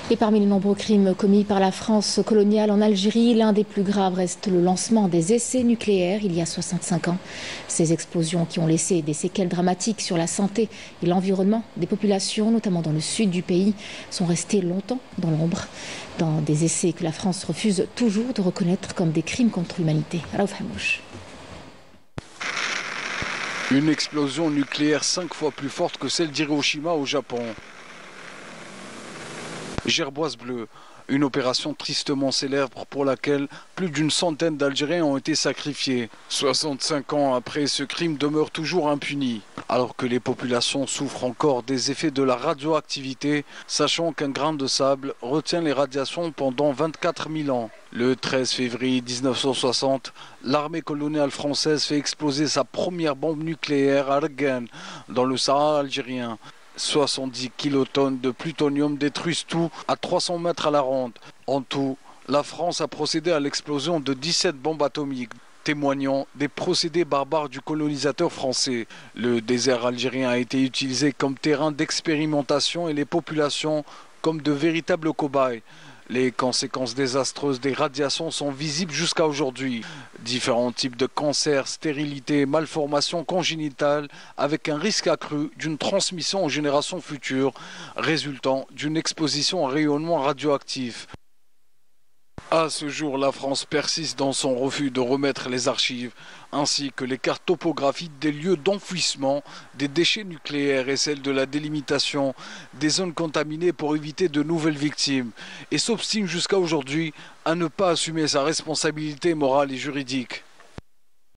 Et parmi les nombreux crimes commis par la France coloniale en Algérie, l'un des plus graves reste le lancement des essais nucléaires il y a 65 ans. Ces explosions qui ont laissé des séquelles dramatiques sur la santé et l'environnement des populations, notamment dans le sud du pays, sont restées longtemps dans l'ombre. Dans des essais que la France refuse toujours de reconnaître comme des crimes contre l'humanité. Raouf Hamouche. Une explosion nucléaire 5 fois plus forte que celle d'Hiroshima au Japon. Gerboise bleue, une opération tristement célèbre pour laquelle plus d'une centaine d'Algériens ont été sacrifiés. 65 ans après, ce crime demeure toujours impuni. Alors que les populations souffrent encore des effets de la radioactivité, sachant qu'un grain de sable retient les radiations pendant 24 000 ans. Le 13 février 1960, l'armée coloniale française fait exploser sa première bombe nucléaire à Arguen, dans le Sahara algérien. 70 kilotonnes de plutonium détruisent tout à 300 mètres à la ronde. En tout, la France a procédé à l'explosion de 17 bombes atomiques, témoignant des procédés barbares du colonisateur français. Le désert algérien a été utilisé comme terrain d'expérimentation et les populations comme de véritables cobayes. Les conséquences désastreuses des radiations sont visibles jusqu'à aujourd'hui. Différents types de cancers, stérilité, malformations congénitales, avec un risque accru d'une transmission aux générations futures, résultant d'une exposition au rayonnement radioactif. À ce jour, la France persiste dans son refus de remettre les archives, ainsi que les cartes topographiques des lieux d'enfouissement des déchets nucléaires et celles de la délimitation des zones contaminées pour éviter de nouvelles victimes, et s'obstine jusqu'à aujourd'hui à ne pas assumer sa responsabilité morale et juridique.